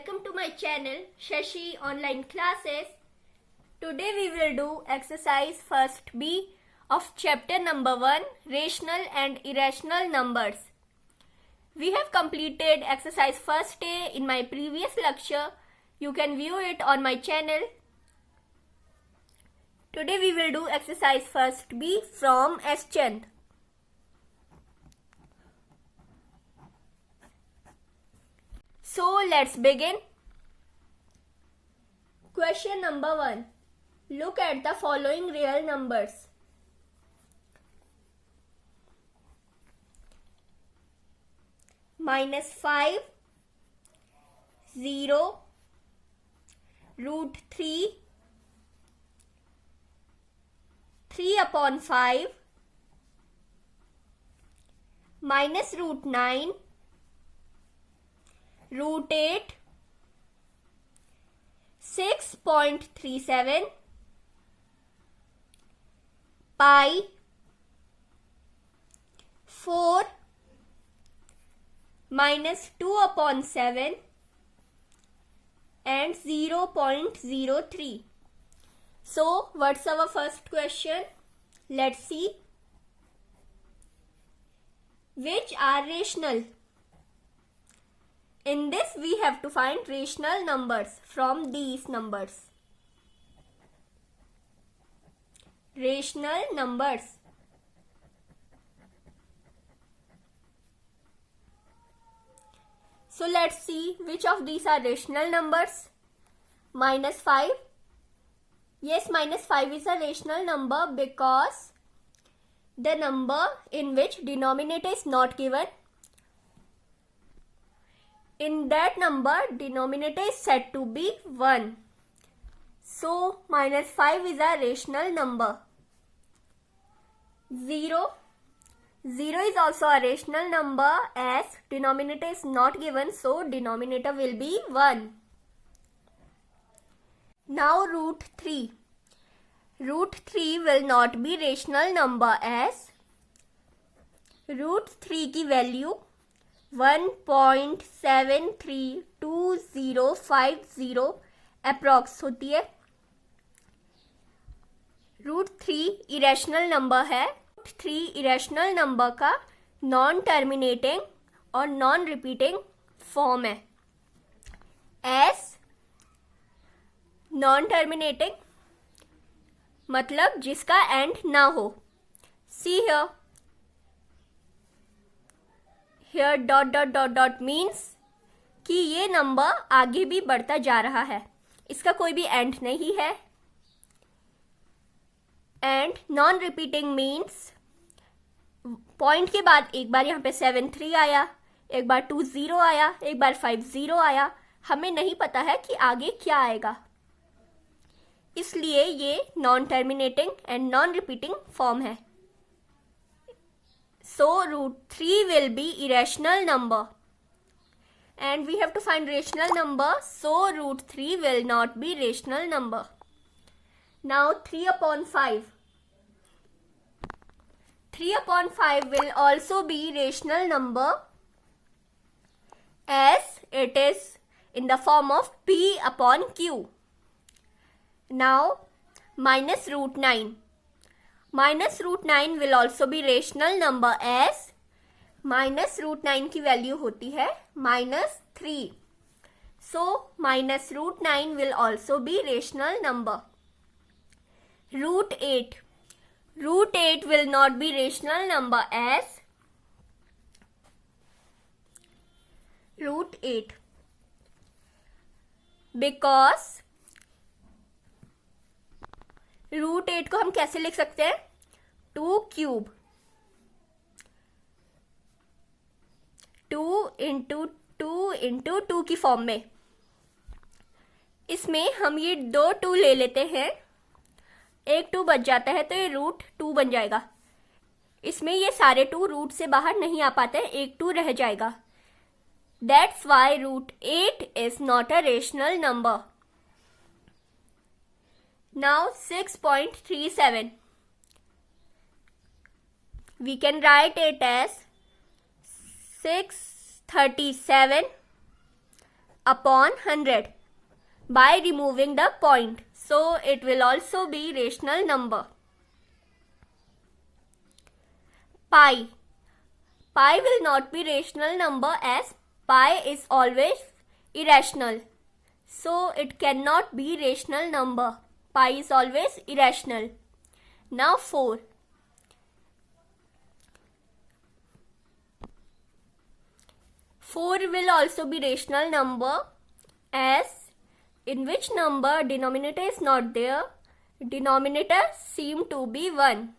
Welcome to my channel Shashi Online Classes. Today we will do exercise first B of chapter number 1, Rational and Irrational Numbers. We have completed exercise first A in my previous lecture. You can view it on my channel. Today we will do exercise first B from S. Chand. So let's begin. Question number 1. Look at the following real numbers. -5, 0, √3, 3/5, -√9, √8, 6.37, pi, 4, -2/7 and 0.03. So what's our first question? Let's see. Which are rational? In this we have to find rational numbers from these numbers. Rational numbers. So let's see which of these are rational numbers. -5. Yes, -5 is a rational number because the number in which denominator is not given. In that number, denominator is said to be 1. So, -5 is a rational number. 0. 0 is also a rational number as denominator is not given. So, denominator will be 1. Now, √3. √3 will not be rational number as √3 की value 1.732050 approx होती है. √3 irrational number है. √3 irrational number का non terminating और non repeating form है. S non terminating मतलब जिसका and ना हो. सी here ... means कि ये नंबर आगे भी बढ़ता जा रहा है, इसका कोई भी एंड नहीं है. And non repeating means point के बाद एक बार यहाँ पे 73 आया, एक बार 20 आया, एक बार 50 आया. हमें नहीं पता है कि आगे क्या आएगा, इसलिए ये non terminating and non repeating form है. So √3 will be irrational number and we have to find rational number. So √3 will not be rational number. Now 3/5. 3/5 will also be rational number as it is in the form of P/Q. Now -√9. -√9 will also be rational number as -√9 की value होती है -3. So -√9 will also be rational number. √8. √8 will not be rational number as √8 because √8 को हम कैसे लिख सकते हैं? 2³ 2 × 2 × 2 की फॉर्म में. इसमें हम ये 2 2 ले लेते हैं, एक 2 बच जाता है तो ये √2 बन जाएगा. इसमें ये सारे 2 रूट से बाहर नहीं आ पाते, एक 2 रह जाएगा. That's why √8 is not a rational number. Now 6.37. We can write it as 637 upon 100 by removing the point. So it will also be rational number. Pi. Pi will not be rational number as pi is always irrational. So it cannot be rational number. Pi is always irrational. Now 4. 4 will also be rational number as in which number denominator is not there, denominator seem to be 1.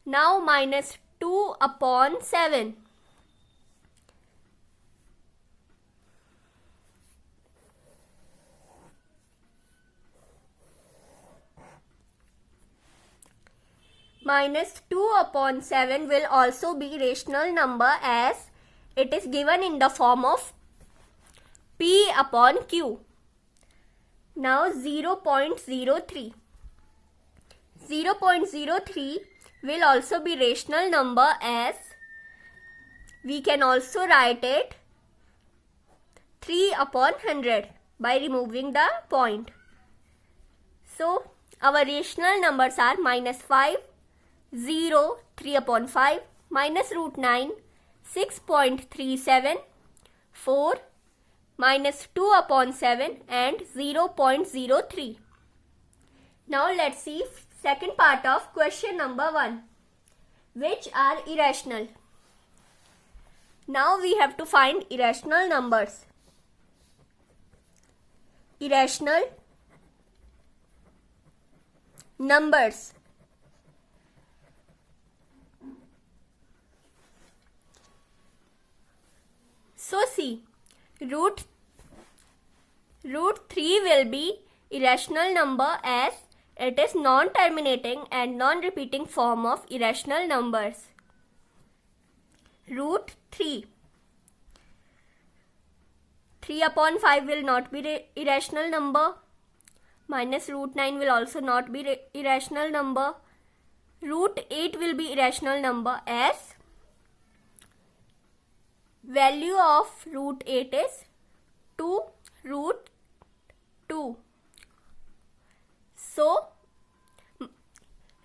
Now minus 2 upon 7. Minus 2 upon 7 will also be rational number as it is given in the form of P upon Q. Now 0.03. 0.03 will also be rational number as we can also write it 3 upon 100 by removing the point. So our rational numbers are minus 5, 0, 3 upon 5, minus root 9, 6.37, 4, minus 2 upon 7 and 0.03. Now let's see second part of question number 1. Which are irrational? Now we have to find irrational numbers. Irrational numbers. So see, root 3 will be irrational number as it is non-terminating and non-repeating form of irrational numbers. Root 3. 3 upon 5 will not be irrational number. Minus root 9 will also not be irrational number. Root 8 will be irrational number as value of root 8 is 2 root 2. So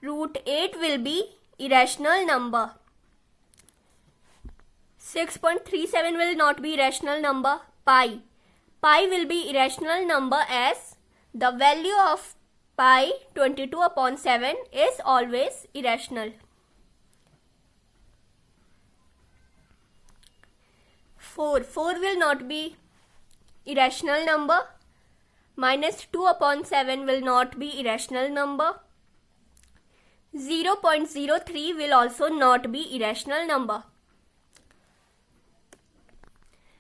root 8 will be irrational number. 6.37 will not be irrational number. Pi. Pi will be irrational number as the value of pi 22 upon 7 is always irrational. 4 will not be irrational number. Minus 2 upon 7 will not be irrational number. 0.03 will also not be irrational number.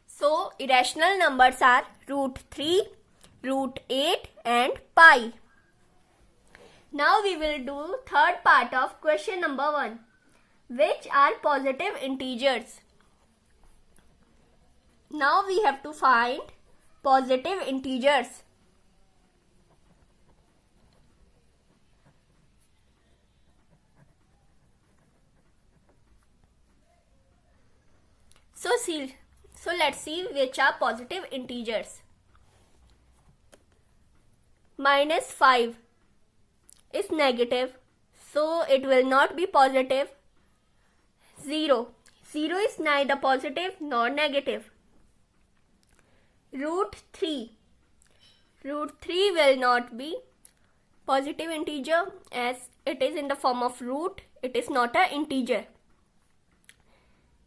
So irrational numbers are root 3, root 8 and pi. Now we will do third part of question number 1. Which are positive integers? Now we have to find positive integers. So let's see which are positive integers. Minus 5 is negative, so it will not be positive. 0 is neither positive nor negative. Root 3 will not be positive integer as it is in the form of root. It is not an integer.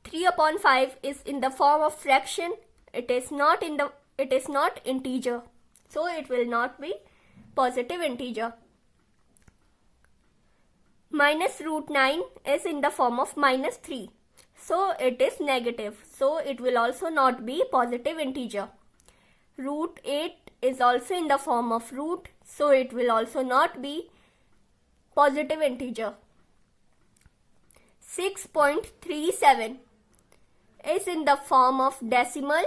3 upon 5 is in the form of fraction. It is not integer, so it will not be positive integer. Minus root 9 is in the form of minus 3, so it is negative, so it will also not be positive integer. Root 8 is also in the form of root, so it will also not be positive integer. 6.37 is in the form of decimal,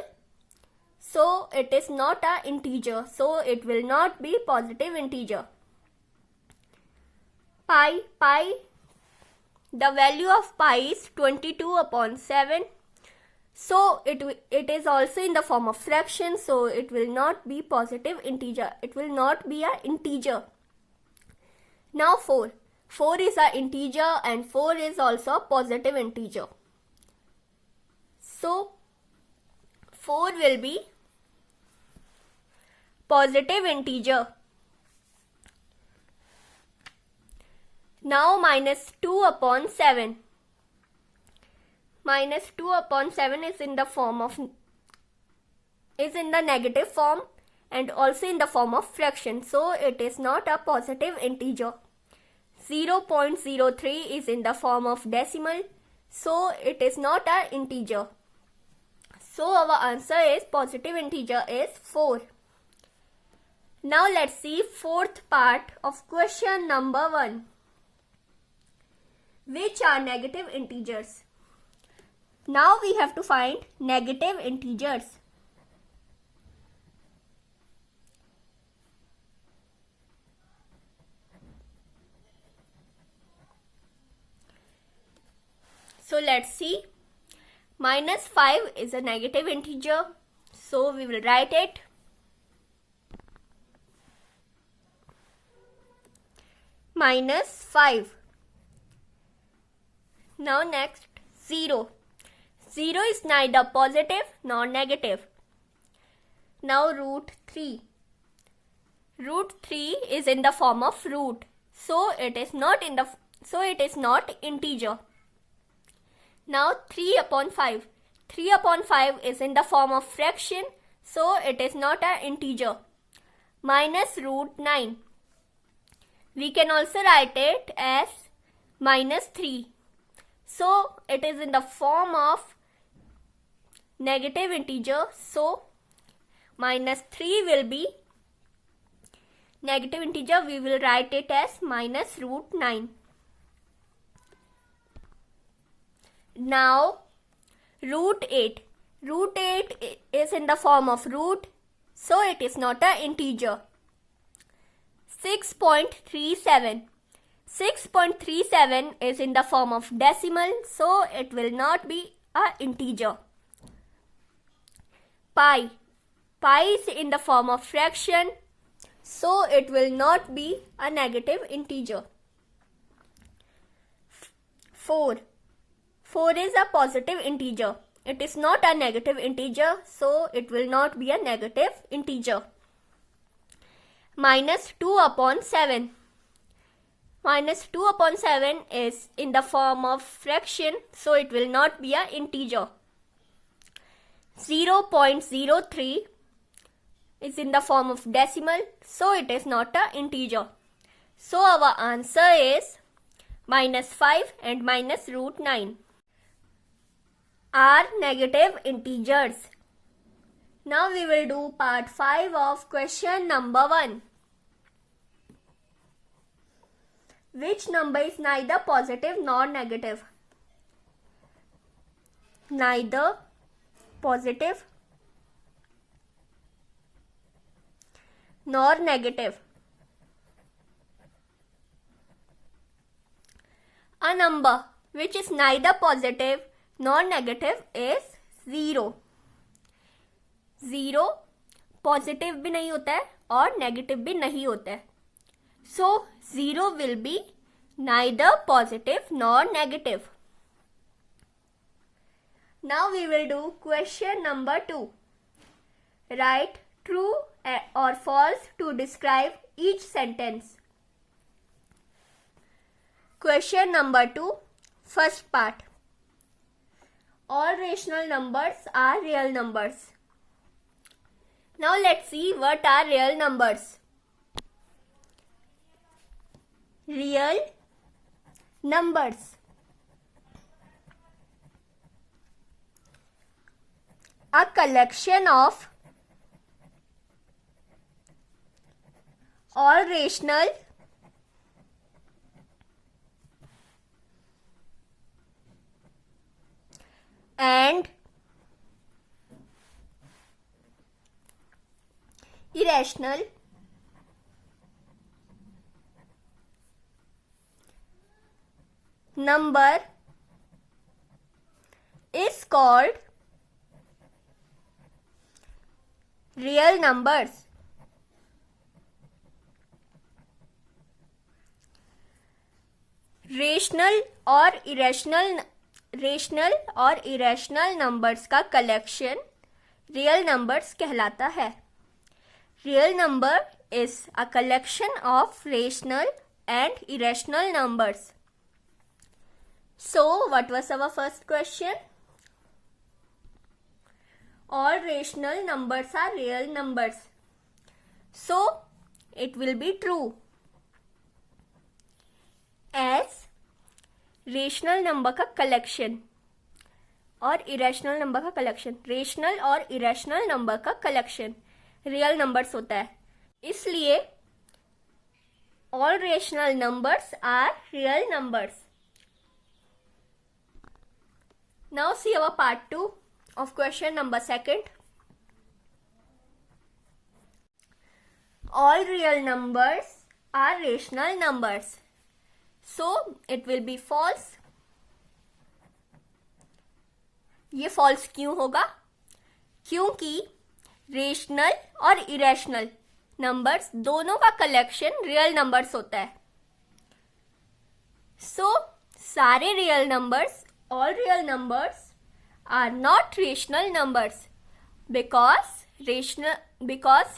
so it is not an integer, so it will not be positive integer. Pi, the value of pi is 22 upon 7, So it is also in the form of fraction, so it will not be positive integer. It will not be an integer. Now 4. 4 is an integer and 4 is also a positive integer. So 4 will be positive integer. Now minus 2 upon 7. Minus 2 upon 7 is in the negative form and also in the form of fraction. So it is not a positive integer. 0.03 is in the form of decimal. So it is not an integer. So our answer is positive integer is 4. Now let's see fourth part of question number 1. Which are negative integers? Now we have to find negative integers. So let's see. Minus 5 is a negative integer. So we will write it. Minus 5. Now next 0. 0 is neither positive nor negative. Now root 3. Root 3 is in the form of root. So it is not integer. Now 3 upon 5. 3 upon 5 is in the form of fraction. So it is not an integer. Minus root 9. We can also write it as minus 3. So it is in the form of negative integer. So minus 3 will be negative integer. We will write it as minus root 9. Now root 8. Root 8 is in the form of root. So it is not an integer. 6.37. 6.37 is in the form of decimal, so it will not be an integer. Pi. Pi is in the form of fraction, so it will not be a negative integer. 4. 4 is a positive integer. It is not a negative integer, so it will not be a negative integer. Minus 2 upon 7. Minus 2 upon 7 is in the form of fraction, so it will not be an integer. 0.03 is in the form of decimal, so it is not an integer. So our answer is minus 5 and minus root 9 are negative integers. Now we will do part 5 of question number 1. Which number is neither positive nor negative? Neither positive nor negative. A number which is neither positive nor negative is 0. 0 positive भी नहीं होता है और negative भी नहीं होता है. So 0 will be neither positive nor negative. Now we will do question number 2. Write true or false to describe each sentence. Question number 2, first part. All rational numbers are real numbers. Now let's see what are real numbers. Real numbers. A collection of all rational and irrational number is called real numbers. Rational और irrational numbers का collection real numbers कहलाता है। Real number is a collection of rational and irrational numbers. So, what was our first question? All rational numbers are real numbers. So, it will be true. As rational number का collection और irrational number का collection, rational और irrational number का collection real numbers होता है, इसलिए all rational numbers are real numbers. Now see our part 2 of question number 2. All real numbers are rational numbers. So it will be false. ये false क्यों होगा? क्योंकि rational और irrational numbers दोनों का कलेक्शन रियल नंबर्स होता है। So सारे real numbers, all real numbers are not rational numbers because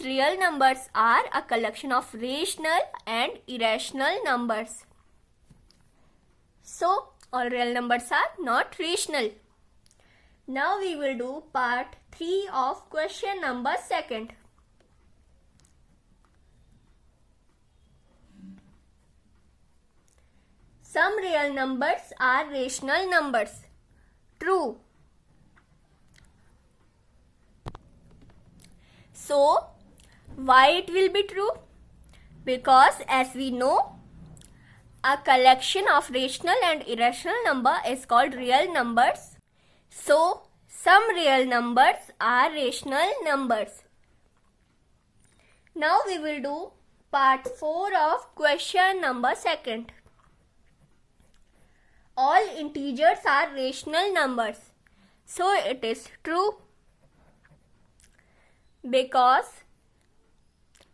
real numbers are a collection of rational and irrational numbers. So all real numbers are not rational. Now we will do part 3 of question number 2. Some real numbers are rational numbers. True. So, why it will be true? Because as we know, a collection of rational and irrational number is called real numbers. So, some real numbers are rational numbers. Now we will do part 4 of question number 2. All integers are rational numbers. So it is true because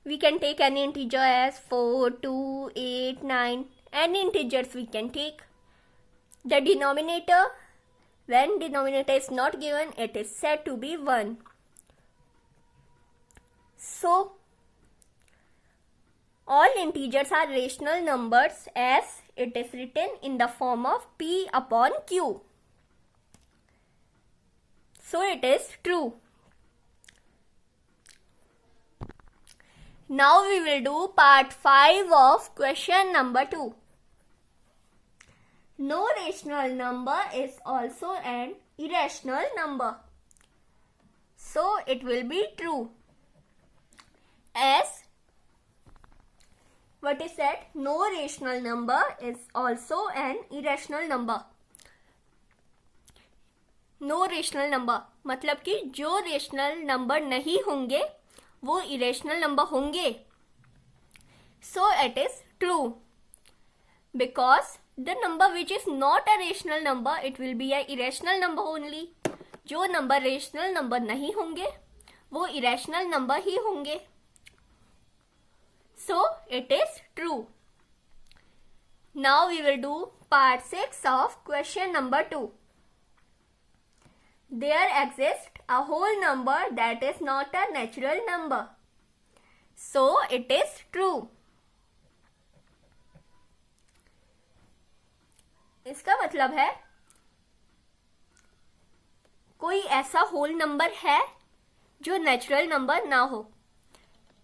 we can take any integer as 4, 2, 8, 9. Any integers we can take. The denominator, when denominator is not given, it is said to be 1. So, all integers are rational numbers as it is written in the form of P upon Q. So, it is true. Now, we will do part 5 of question number 2. No rational number is also an irrational number. So, it will be true. As what is that? No rational number is also an irrational number. No rational number मतलब कि जो rational number नहीं होंगे वो irrational number होंगे. So it is true because the number which is not a rational number, it will be a irrational number only. जो number rational number नहीं होंगे वो इरेशनल नंबर ही होंगे. So it is true. Now we will do part 6 of question number 2. There exists a whole number that is not a natural number. So it is true. इसका मतलब है कोई ऐसा whole number है जो natural number ना हो.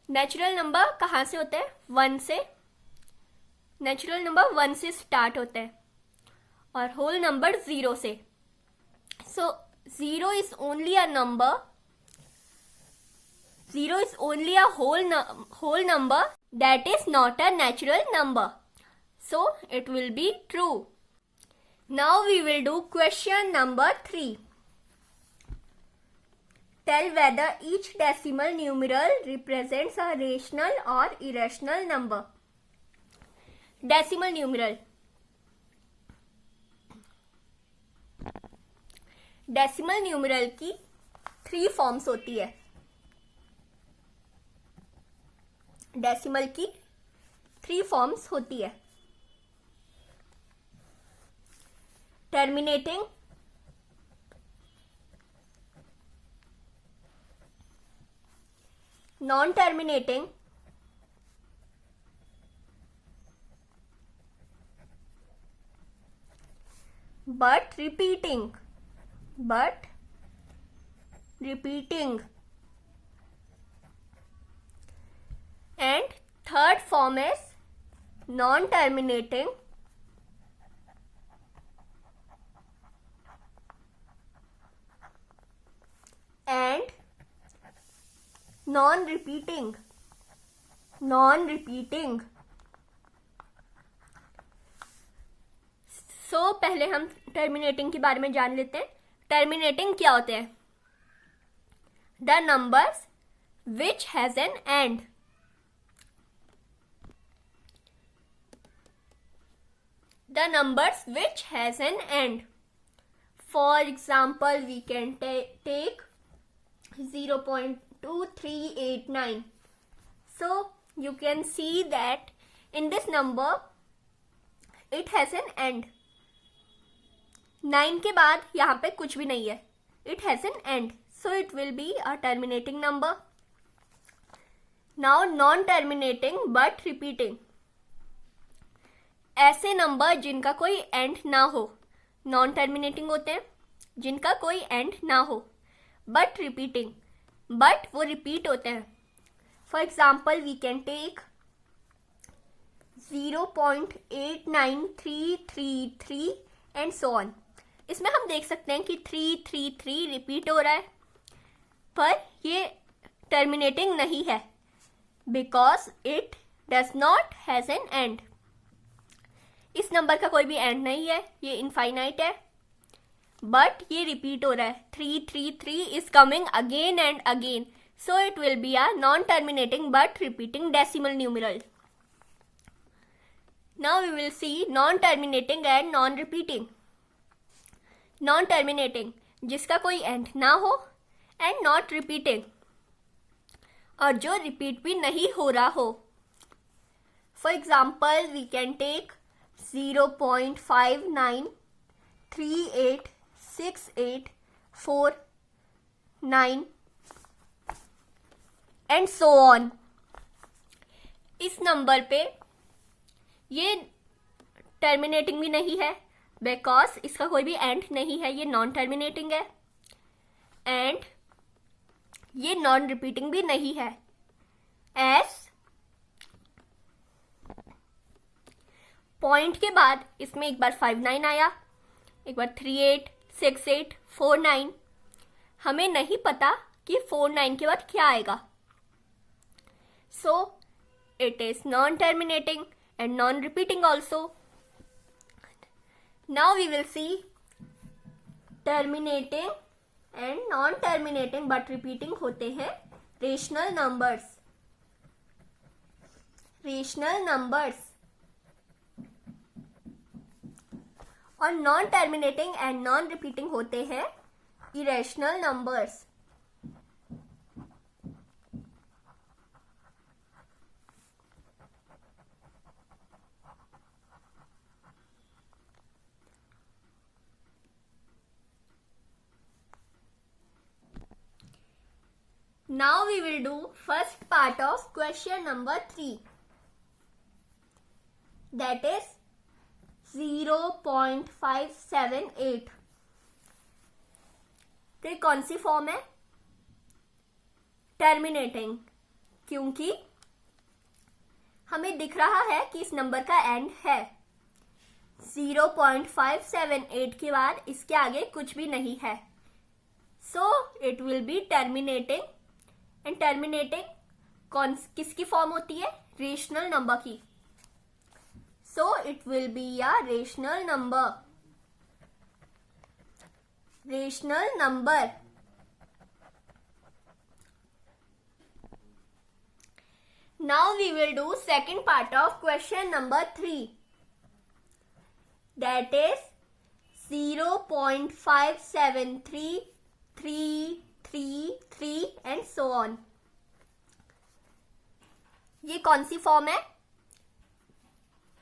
Natural number कहाँ से होते हैं? 1 से. नेचुरल नंबर 1 से स्टार्ट होते हैं और होल नंबर 0 से. सो 0 is only a number. 0 is only a whole number that is not a natural number. So it will be true. Now we will do question number 3. Tell whether each decimal numeral represents a rational or irrational number. Decimal numeral. Decimal numeral की 3 forms होती है. Decimal की 3 forms होती है, terminating, non terminating, but repeating, and third form is non-terminating, and non-repeating. सो पहले हम terminating के बारे में जान लेते हैं. टर्मिनेटिंग क्या होते हैं? The numbers which has an and. The numbers which has an end. For example, we can take 0.2389. So you can see that in this number it has an end. 9 के बाद यहाँ पे कुछ भी नहीं है. It has an end. So it will be a terminating number. Now non-terminating but repeating. ऐसे number जिनका कोई एंड ना हो नॉन टर्मिनेटिंग होते हैं, जिनका कोई एंड ना हो बट रिपीटिंग, बट वो रिपीट होते हैं. For example we can take 0.89333 and so on. इसमें हम देख सकते हैं कि 333 रिपीट हो रहा है, पर ये टर्मिनेटिंग नहीं है because it does not has an and. इस नंबर का कोई भी एंड नहीं है, ये इनफाइनाइट है, बट ये रिपीट हो रहा है. 333 is coming again and again, so it will be a non terminating but repeating decimal numeral. Now we will see non terminating and non repeating. Non terminating जिसका कोई एंड ना हो and not repeating, और जो repeat भी नहीं हो रहा हो. For example we can take 0.59386849 and so on. इस नंबर पे ये टर्मिनेटिंग भी नहीं है बिकॉज इसका कोई भी एंड नहीं है, ये नॉन टर्मिनेटिंग है, एंड ये नॉन रिपीटिंग भी नहीं है. एस पॉइंट के बाद इसमें एक बार 59 आया, एक बार 386849. हमें नहीं पता कि 49 के बाद क्या आएगा. So it is non terminating and non repeating also. Now we will see terminating and non terminating but repeating होते हैं रेशनल नंबर्स. और non terminating and non repeating होते हैं irrational numbers. Now we will do first part of question number 3. That is 0.578. तो कौन सी form है? Terminating, क्योंकि हमें दिख रहा है कि इस नंबर का एंड है. 0.578 के बाद इसके आगे कुछ भी नहीं है, so it will B terminating. And terminating किसकी फॉर्म होती है? रेशनल नंबर की. So it will be a rational number. Now we will do second part of question number 3. That is 0.573333 and so on. ये कौन सी form है?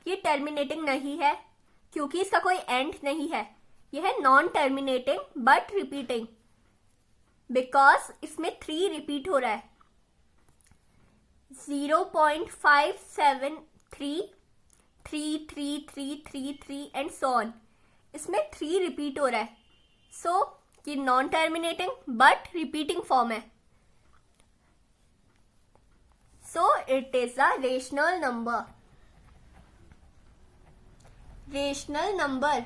ये terminating नहीं है क्योंकि इसका कोई एंड नहीं है. यह है non terminating but repeating, because इसमें 3 रिपीट हो रहा है. 0.573 33333 एंड सो ऑन. इसमें 3 रिपीट हो रहा है. सो ये non terminating but repeating form है. So it is a rational number. Rational number.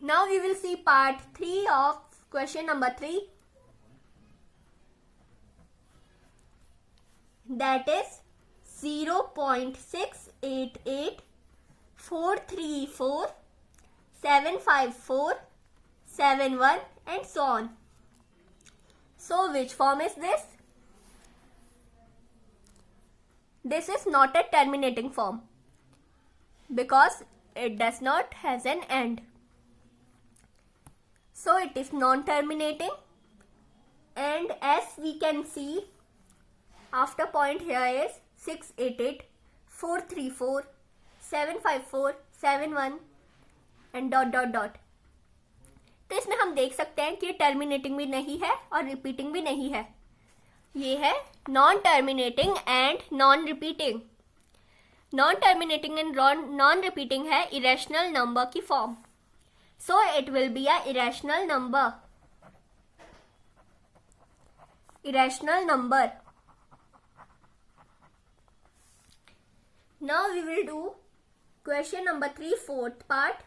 Now we will see part 3 of question number 3. That is 0.68843475471 and so on. So which form is this? This is not a terminating form because it does not has an end. So it is non-terminating, and as we can see, after point here is 688, 434, 754, 71 and dot dot dot. तो इसमें हम देख सकते हैं कि ये terminating भी नहीं है और रिपीटिंग भी नहीं है. ये है non terminating and non repeating. Non terminating and non repeating है इरेशनल नंबर की form. So it will be a irrational number. Irrational number. Now we will do question number 3, fourth part.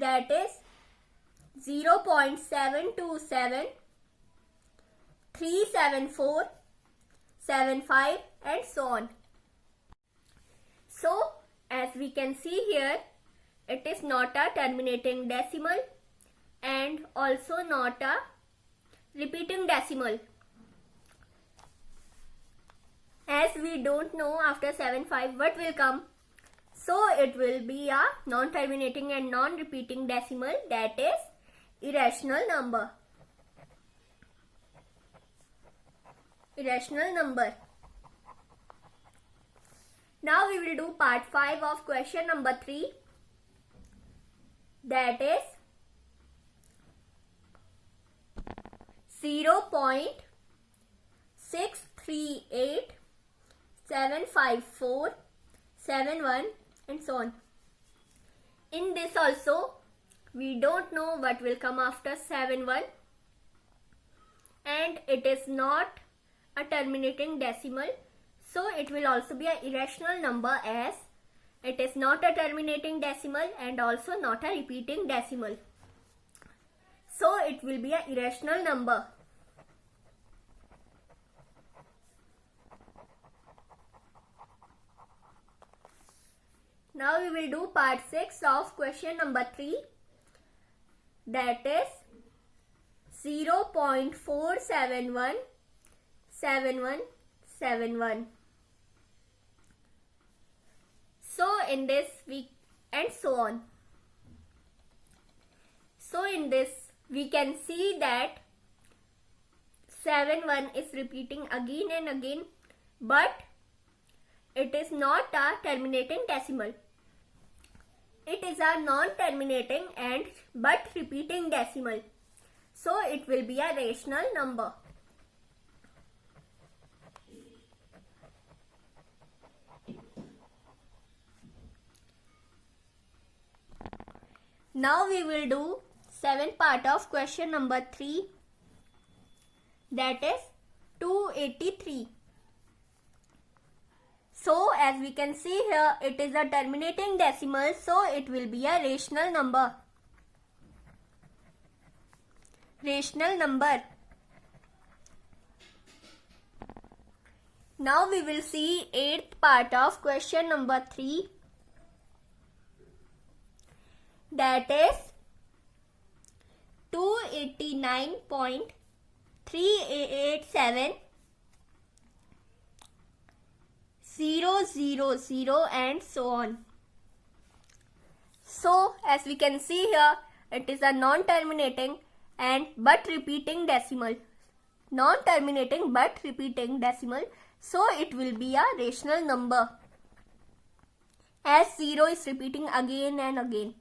That is 0.727 374 75 and so on. So as we can see here, it is not a terminating decimal and also not a repeating decimal. As we don't know after 75 what will come, so it will be a non-terminating and non-repeating decimal, that is irrational number. Irrational number. Now we will do part 5 of question number 3. That is 0.63875471 and so on. In this also we don't know what will come after 71, and it is not a terminating decimal, so it will also be an irrational number as it is not a terminating decimal and also not a repeating decimal. So it will be an irrational number. Now we will do part 6 of question number 3. That is 0.4717171. So in this we and so on. So in this we can see that 71 is repeating again and again, but it is not a terminating decimal. It is a non-terminating and but repeating decimal. So it will be a rational number. Now we will do 7th part of question number 3, that is 283. So as we can see here, it is a terminating decimal, so it will be a rational number. Rational number. Now we will see 8th part of question number 3, that is 289.387 000 and so on. So as we can see here, it is a non-terminating and but repeating decimal. Non-terminating but repeating decimal. So it will be a rational number. As 0 is repeating again and again.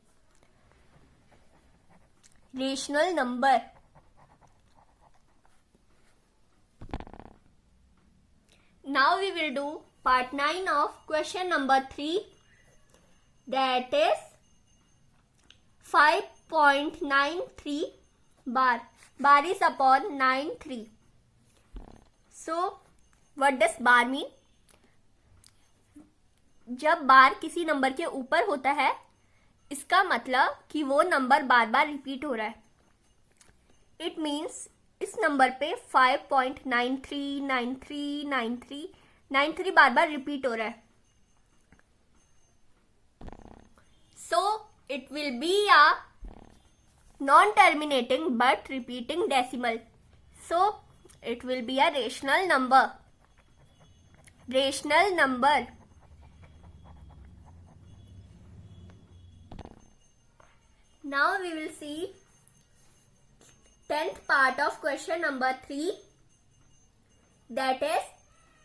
Rational number. Now we will do part 9 of question number 3, that is 5.93 bar. Bar is upon 93. So what does bar mean? जब बार किसी number के ऊपर होता है, इसका मतलब कि वो नंबर बार बार रिपीट हो रहा है. इट मीन्स इस नंबर पे 5.93939393 बार बार रिपीट हो रहा है. So it will be a non terminating but repeating decimal. So it will be a rational number. Rational number. Now we will see 10th part of question number 3, that is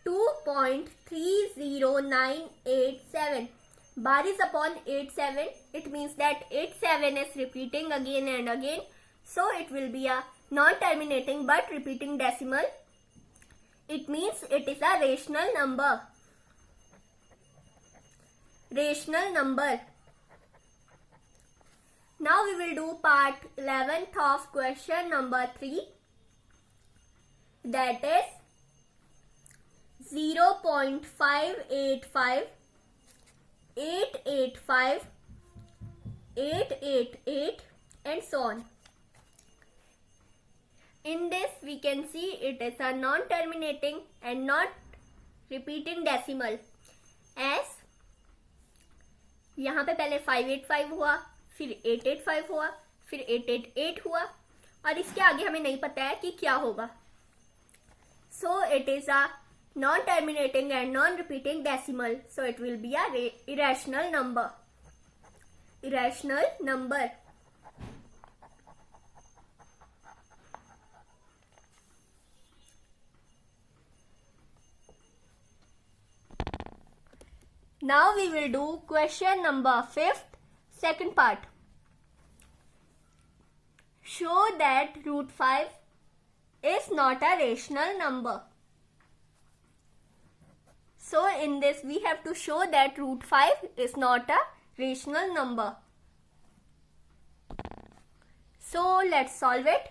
2.30987. Bar is upon 87. It means that 87 is repeating again and again. So it will be a non-terminating but repeating decimal. It means it is a rational number. Rational number. Now we will do part 11th of question number 3, that is 0.585 885 888 and so on. In this we can see it is a non-terminating and not repeating decimal. As यहाँ पे पहले 585 हुआ, फिर 885 हुआ, फिर 888 हुआ, और इसके आगे हमें नहीं पता है कि क्या होगा. सो it is a non terminating and non repeating decimal. So it will be a irrational number. Irrational number. Now we will do question number 5th, second part. Show that root 5 is not a rational number. So in this we have to show that root 5 is not a rational number. So let's solve it.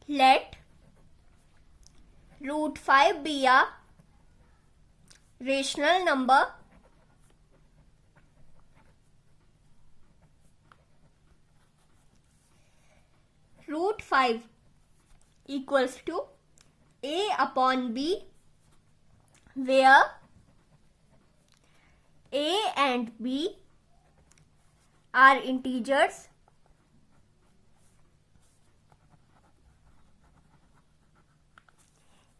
Let root 5 be a rational number root 5 equals to a upon b, where a and b are integers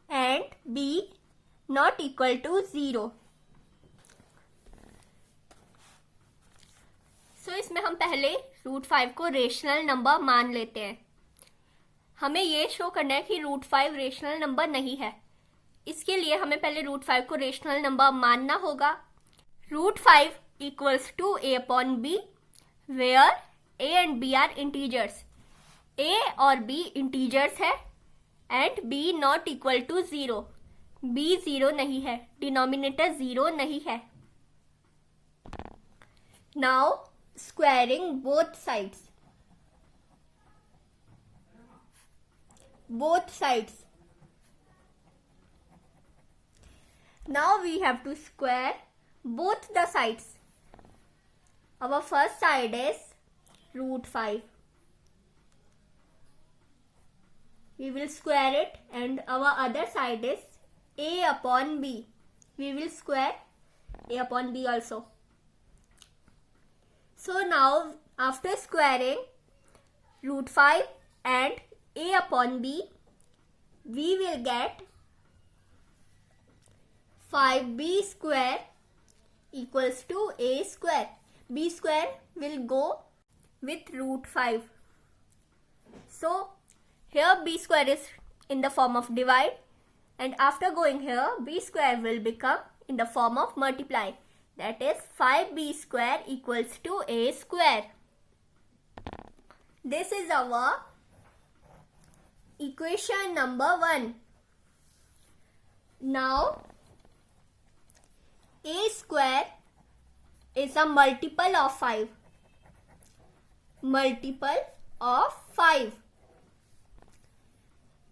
and b not equal to 0. सो इसमें हम पहले root 5 को rational number मान लेते हैं. हमें ये show करना है कि रूट 5 रेशनल नंबर नहीं है. इसके लिए हमें पहले रूट 5 को रेशनल नंबर मानना होगा. Root 5 equals to a upon B, where a and b are integers. a और b इंटीजर्स है and b not equal to 0. b 0 नहीं है, डिनोमिनेटर 0 नहीं है. Now squaring both sides. Both sides. Now we have to square both the sides. Our first side is root 5. We will square it, and our other side is a upon b. We will square a upon b also. So now after squaring root 5 and a upon b, we will get 5b square equals to a square. b square will go with root 5. So here b square is in the form of divide, and after going here b square will become in the form of multiply. That is 5b square equals to a square. This is our equation number 1. Now a square is a multiple of 5. Multiple of 5.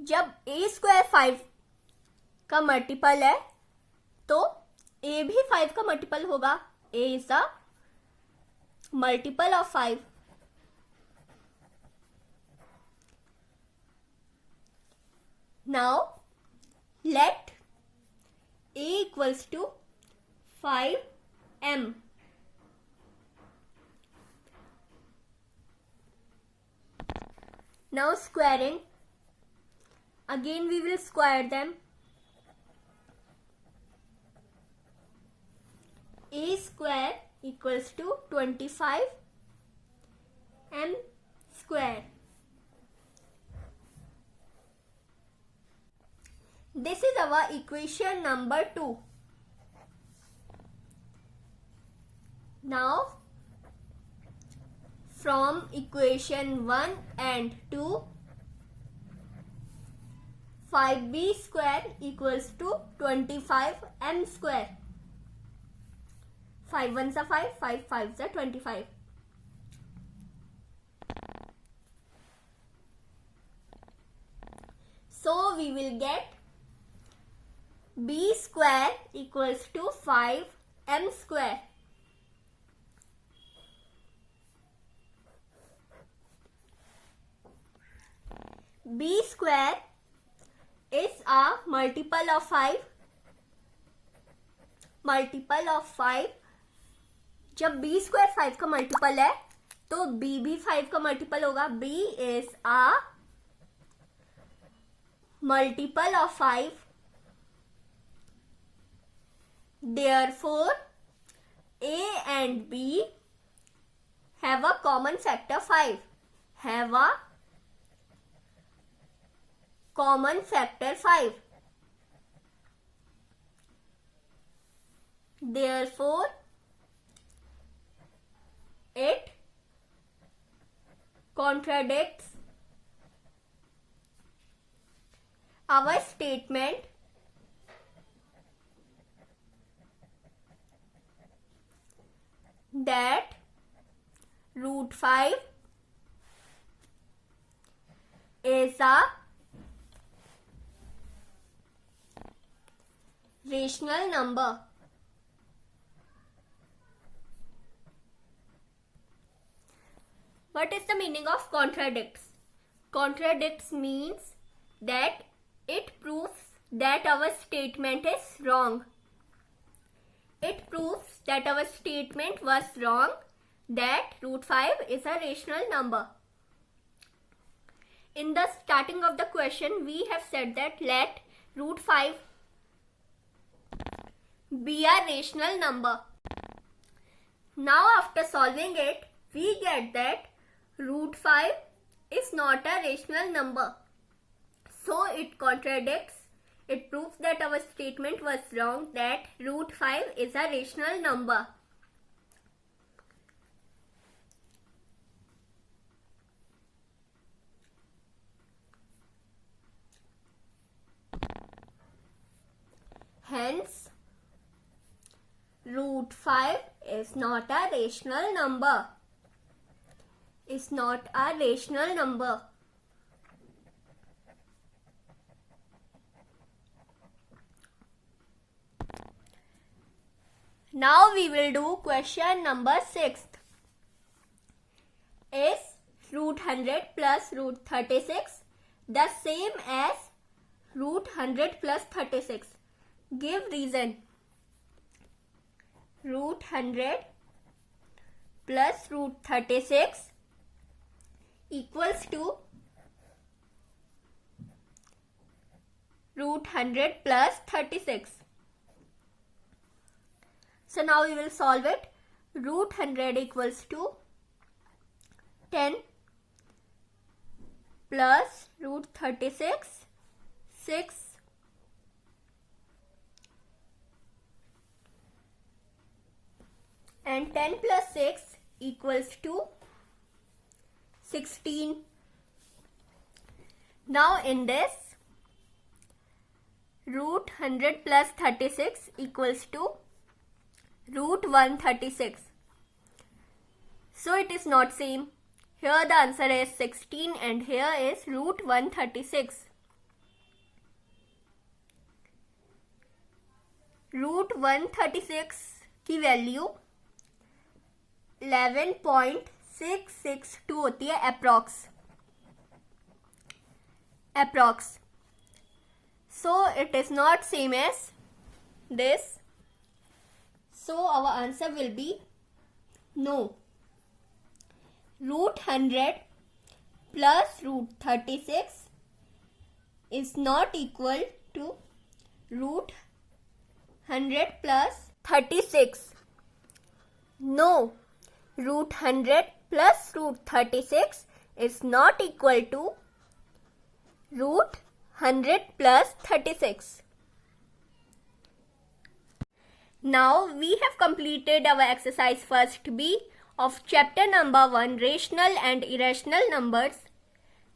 जब a square 5 का multiple है तो a भी 5 का multiple होगा. a is a multiple of 5. Now let a equals to 5m. Now squaring. Again we will square them. A square equals to 25 m square. This is our equation number 2. Now from equation 1 and 2, 5b square equals to 25m square. 5 ones are 5, 5 5s are 25. So we will get b square equals to 5m square. B square is a multiple of 5. Multiple of 5. जब b square 5 का multiple है तो b भी 5 का multiple होगा. b is a multiple of 5. Therefore, a and b have a common factor 5. Have a common factor 5. Therefore, it contradicts our statement that root 5 is a rational number. What is the meaning of contradicts? Contradicts means that it proves that our statement is wrong. It proves that our statement was wrong, that root 5 is a rational number. In the starting of the question, we have said that let root 5 be a rational number. Now after solving it, we get that root 5 is not a rational number. So it contradicts, it proves that our statement was wrong, that root 5 is a rational number. Hence, root 5 is not a rational number. Is not a rational number. Now we will do question number 6. Is root 100 plus root 36 the same as root 100 plus 36? Give reason. Root 100 plus root 36 equals to root 100 plus 36. So now we will solve it. Root 100 equals to 10 plus root 36, 6. And 10 plus 6 equals to 16. Now in this, root 100 plus 36 equals to root 136. So it is not same. Here the answer is 16 and here is root 136. Root 136 की value 11.662 होती है approx. So it is not same as this. So our answer will be no. Root 100 plus root 36 is not equal to root 100 plus 36. No. Root 100 plus root 36 is not equal to root 100 plus 36. Now we have completed our exercise first B of chapter number 1, rational and irrational numbers.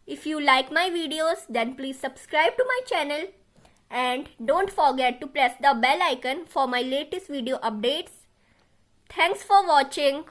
If you like my videos, then please subscribe to my channel and don't forget to press the bell icon for my latest video updates. Thanks for watching.